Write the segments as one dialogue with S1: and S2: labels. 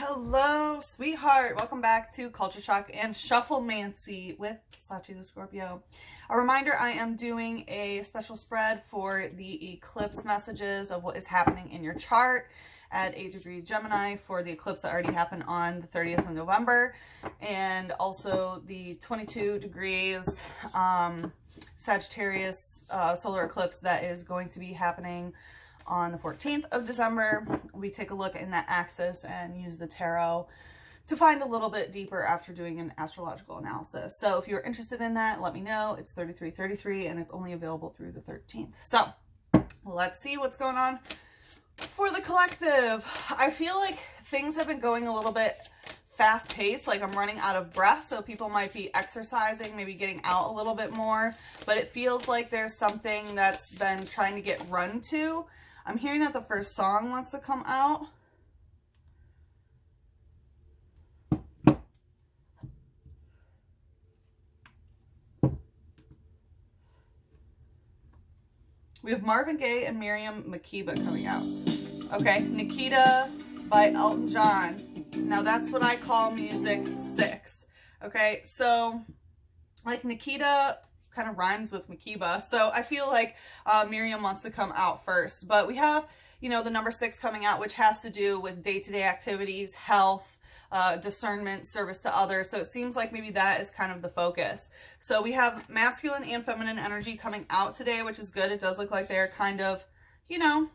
S1: Hello, sweetheart. Welcome back to Culture Shock and Shufflemancy with Sachi the Scorpio. A reminder, I am doing a special spread for the eclipse messages of what is happening in your chart at 8 degrees Gemini for the eclipse that already happened on the 30th of November, and also the 22 degrees Sagittarius solar eclipse that is going to be happening on the 14th of December. We take a look in that axis and use the tarot to find a little bit deeper after doing an astrological analysis. So if you're interested in that, let me know. It's 3333 and it's only available through the 13th. So let's see what's going on for the collective. I feel like things have been going a little bit fast paced, like I'm running out of breath, so people might be exercising, maybe getting out a little bit more, but it feels like there's something that's been trying to get run to. I'm hearing that the first song wants to come out. We have Marvin Gaye and Miriam Makeba coming out. Okay, Nikita by Elton John. Now that's what I call music 6. Okay, so like Nikita kind of rhymes with Makeba, so I feel like Miriam wants to come out first. But we have, you know, the number 6 coming out, which has to do with day-to-day activities, health, discernment, service to others. So it seems like maybe that is kind of the focus. So we have masculine and feminine energy coming out today, which is good. It does look like they're kind of, you know,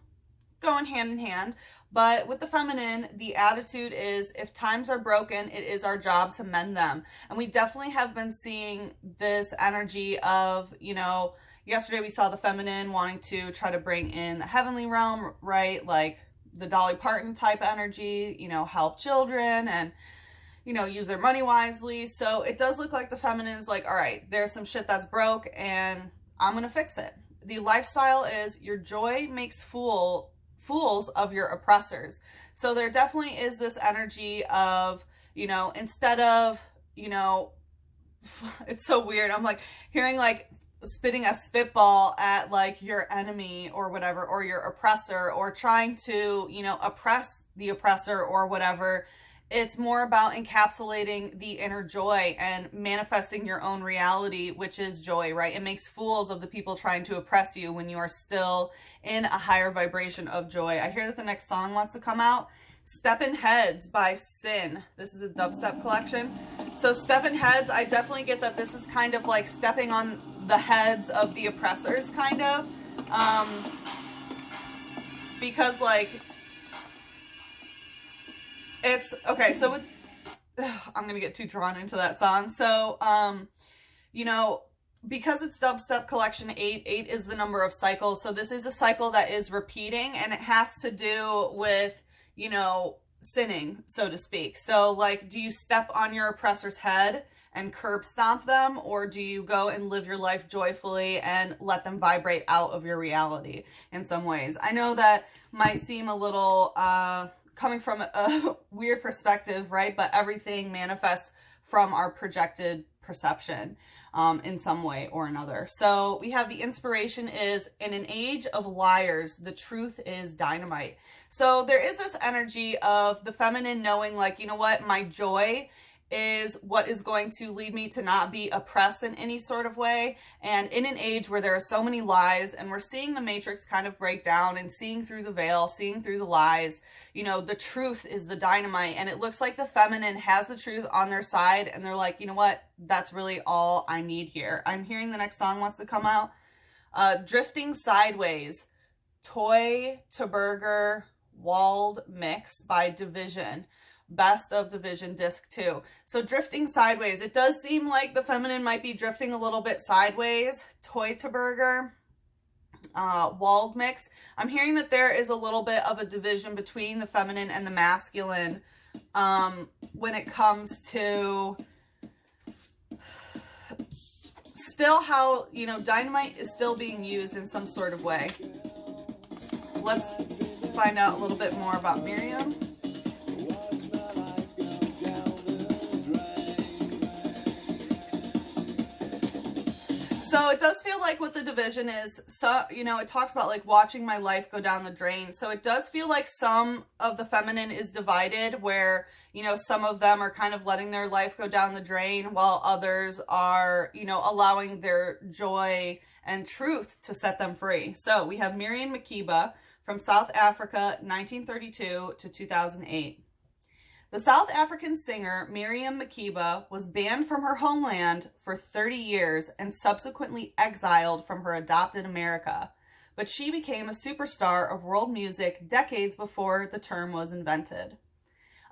S1: going hand in hand. But with the feminine, the attitude is, if times are broken, it is our job to mend them. And we definitely have been seeing this energy of, you know, yesterday we saw the feminine wanting to try to bring in the heavenly realm, right? Like the Dolly Parton type energy, you know, help children and, you know, use their money wisely. So it does look like the feminine is like, all right, there's some shit that's broke and I'm going to fix it. The lifestyle is, your joy makes fools of your oppressors. So there definitely is this energy of, you know, instead of, you know, it's so weird. I'm like hearing like spitting a spitball at like your enemy or whatever, or your oppressor, or trying to, you know, oppress the oppressor or whatever. It's more about encapsulating the inner joy and manifesting your own reality, which is joy, right? It makes fools of the people trying to oppress you when you are still in a higher vibration of joy. I hear that the next song wants to come out. Steppin' Heads by Sin. This is a dubstep collection. So Steppin' Heads, I definitely get that this is kind of like stepping on the heads of the oppressors, kind of. Because like, it's okay. So with, I'm going to get too drawn into that song. So, you know, because it's dubstep collection 8, 8 is the number of cycles. So this is a cycle that is repeating, and it has to do with, you know, sinning, so to speak. So like, do you step on your oppressor's head and curb stomp them, or do you go and live your life joyfully and let them vibrate out of your reality in some ways? I know that might seem a little, coming from a weird perspective, right? But everything manifests from our projected perception in some way or another. So we have the inspiration is, in an age of liars, the truth is dynamite. So there is this energy of the feminine knowing like, you know what, my joy is what is going to lead me to not be oppressed in any sort of way. And in an age where there are so many lies, and we're seeing the matrix kind of break down and seeing through the veil, seeing through the lies, you know, the truth is the dynamite. And it looks like the feminine has the truth on their side, and they're like, you know what, that's really all I need here. I'm hearing the next song wants to come out. Drifting Sideways, Toy to Burger Walled Mix by Division. Best of Division disc 2. So Drifting Sideways, it does seem like the feminine might be drifting a little bit sideways. Toy to Burger, Walled Mix. I'm hearing that there is a little bit of a division between the feminine and the masculine when it comes to still how, you know, dynamite is still being used in some sort of way. Let's find out a little bit more about Miriam. So it does feel like what the division is, so, you know, it talks about like watching my life go down the drain. So it does feel like some of the feminine is divided where, you know, some of them are kind of letting their life go down the drain while others are, you know, allowing their joy and truth to set them free. So we have Miriam Makeba from South Africa, 1932 to 2008. The South African singer Miriam Makeba was banned from her homeland for 30 years and subsequently exiled from her adopted America, but she became a superstar of world music decades before the term was invented.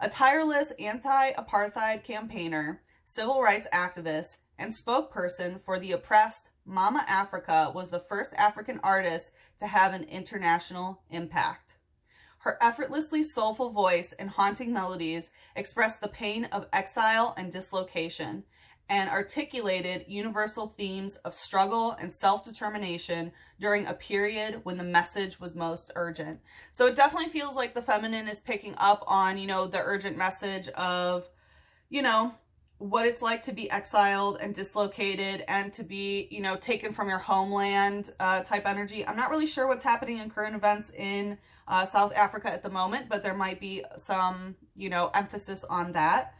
S1: A tireless anti-apartheid campaigner, civil rights activist, and spokesperson for the oppressed, Mama Africa was the first African artist to have an international impact. Her effortlessly soulful voice and haunting melodies expressed the pain of exile and dislocation and articulated universal themes of struggle and self-determination during a period when the message was most urgent. So it definitely feels like the feminine is picking up on, you know, the urgent message of, you know, what it's like to be exiled and dislocated and to be, you know, taken from your homeland type energy. I'm not really sure what's happening in current events in South Africa at the moment, but there might be some, you know, emphasis on that.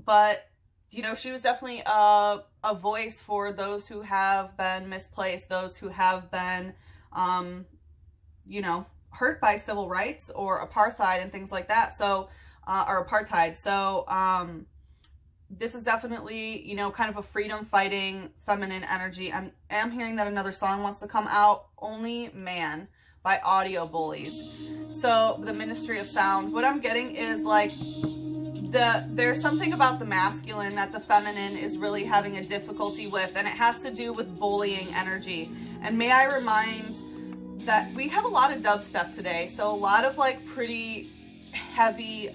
S1: But, you know, she was definitely a voice for those who have been misplaced, those who have been, you know, hurt by civil rights or apartheid and things like that. So, or apartheid. So, this is definitely, you know, kind of a freedom fighting feminine energy. I am hearing that another song wants to come out, Only Man by Audio Bullies. So the Ministry of Sound. What I'm getting is like there's something about the masculine that the feminine is really having a difficulty with, and it has to do with bullying energy. And may I remind that we have a lot of dubstep today, so a lot of like pretty heavy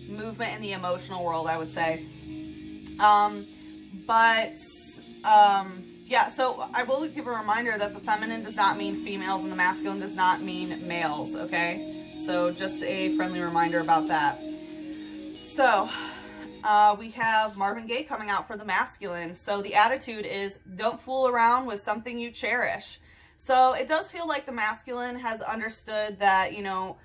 S1: movement in the emotional world, I would say. Yeah, so I will give a reminder that the feminine does not mean females and the masculine does not mean males, okay? So just a friendly reminder about that. So we have Marvin Gaye coming out for the masculine. So the attitude is, don't fool around with something you cherish. So it does feel like the masculine has understood that, you know,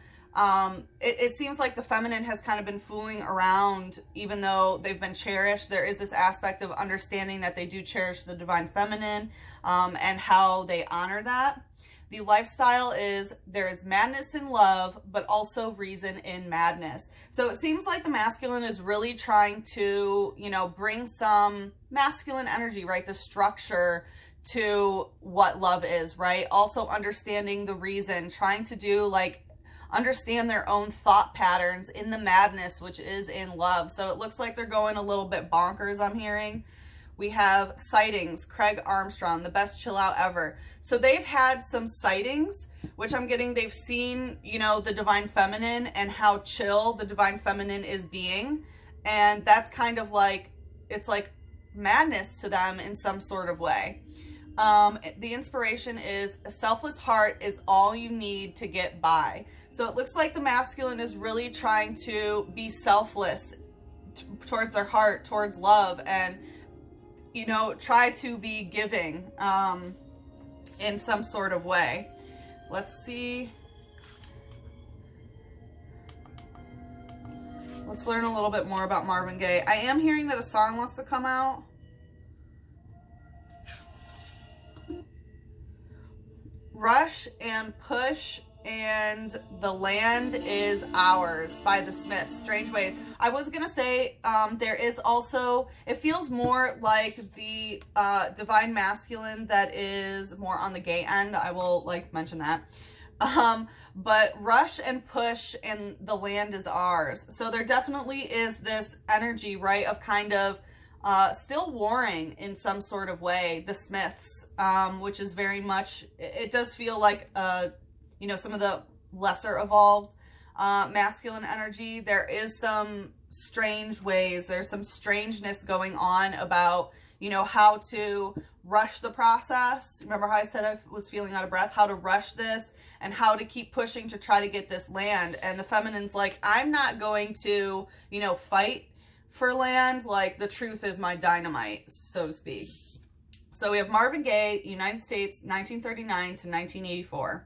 S1: it seems like the feminine has kind of been fooling around, even though they've been cherished. There is this aspect of understanding that they do cherish the divine feminine, and how they honor that. The lifestyle is, there is madness in love, but also reason in madness. So it seems like the masculine is really trying to, you know, bring some masculine energy, right? The structure to what love is, right? Also understanding the reason, trying to do like, understand their own thought patterns in the madness, which is in love. So it looks like they're going a little bit bonkers, I'm hearing. We have sightings, Craig Armstrong, the best chill out ever. So they've had some sightings, which I'm getting, they've seen, you know, the divine feminine and how chill the divine feminine is being. And that's kind of like, it's like madness to them in some sort of way. The inspiration is, a selfless heart is all you need to get by. So it looks like the masculine is really trying to be selfless towards their heart, towards love, and, you know, try to be giving in some sort of way. Let's see. Let's learn a little bit more about Marvin Gaye. I am hearing that a song wants to come out. Rush and Push and The Land Is Ours by the Smiths, Strange Ways. I was gonna say there is also, it feels more like the divine masculine that is more on the gay end. I will like mention that. But Rush and Push and The Land Is Ours. So there definitely is this energy, right, of kind of still warring in some sort of way, the Smiths, which is very much, it does feel like, you know, some of the lesser evolved masculine energy. There is some strange ways, there's some strangeness going on about, you know, how to rush the process. Remember how I said I was feeling out of breath? How to rush this and how to keep pushing to try to get this land. And the feminine's like, I'm not going to, you know, fight for land. Like, the truth is my dynamite, so to speak. So we have Marvin Gaye, United States, 1939 to 1984.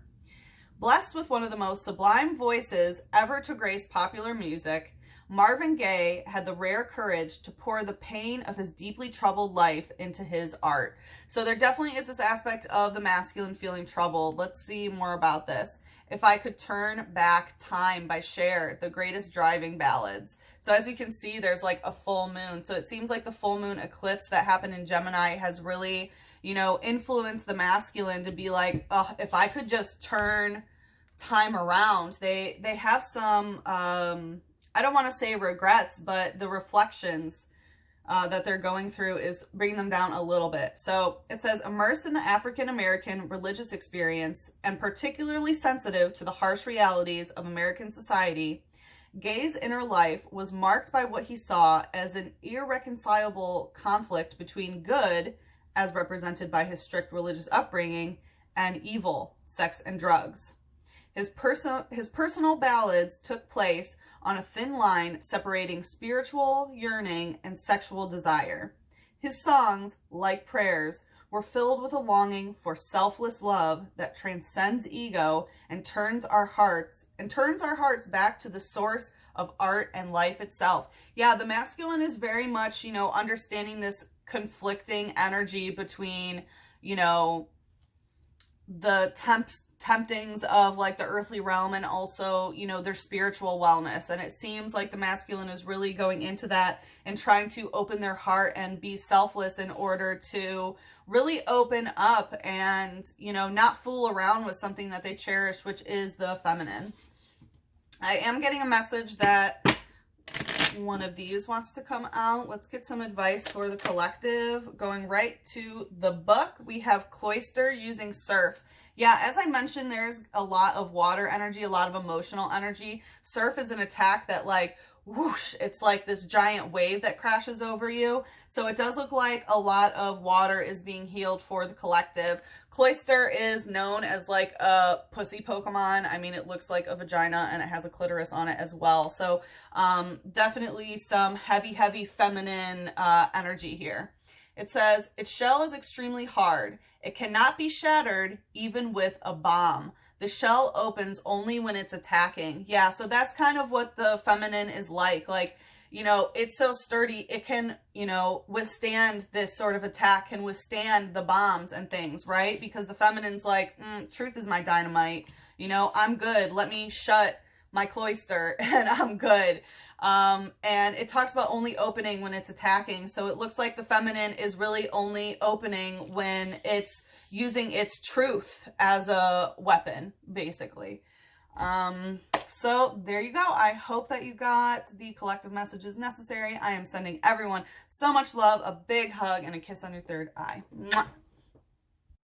S1: Blessed with one of the most sublime voices ever to grace popular music, Marvin Gaye had the rare courage to pour the pain of his deeply troubled life into his art. So there definitely is this aspect of the masculine feeling troubled. Let's see more about this. If I Could Turn Back Time by Cher, the greatest driving ballads. So as you can see, there's like a full moon. So it seems like the full moon eclipse that happened in Gemini has really, you know, influenced the masculine to be like, oh, if I could just turn time around. They have some, I don't want to say regrets, but the reflections that they're going through is bringing them down a little bit. So it says, immersed in the African-American religious experience and particularly sensitive to the harsh realities of American society, Gaye's inner life was marked by what he saw as an irreconcilable conflict between good, as represented by his strict religious upbringing, and evil, sex and drugs. His personal ballads took place on a thin line separating spiritual yearning and sexual desire. His songs, like prayers, were filled with a longing for selfless love that transcends ego and turns our hearts back to the source of art and life itself. Yeah, the masculine is very much, you know, understanding this conflicting energy between, you know, the temptings of like the earthly realm and also, you know, their spiritual wellness. And it seems like the masculine is really going into that and trying to open their heart and be selfless in order to really open up and, you know, not fool around with something that they cherish, which is the feminine. I am getting a message that one of these wants to come out. Let's get some advice for the collective. Going right to the book, we have Cloister using Surf. Yeah, as I mentioned, there's a lot of water energy, a lot of emotional energy. Surf is an attack that like, whoosh, it's like this giant wave that crashes over you. So it does look like a lot of water is being healed for the collective. Cloister is known as like a pussy Pokemon. I mean, it looks like a vagina and it has a clitoris on it as well. So definitely some heavy feminine energy here. It says, its shell is extremely hard. It cannot be shattered even with a bomb. The shell opens only when it's attacking. Yeah, so that's kind of what the feminine is like. Like, you know, it's so sturdy. It can, you know, withstand this sort of attack, can withstand the bombs and things, right? Because the feminine's like, truth is my dynamite. You know, I'm good. Let me shut my cloister and I'm good. And it talks about only opening when it's attacking. So it looks like the feminine is really only opening when it's using its truth as a weapon, basically. So there you go. I hope that you got the collective messages necessary. I am sending everyone so much love, a big hug, and a kiss on your third eye. Mwah.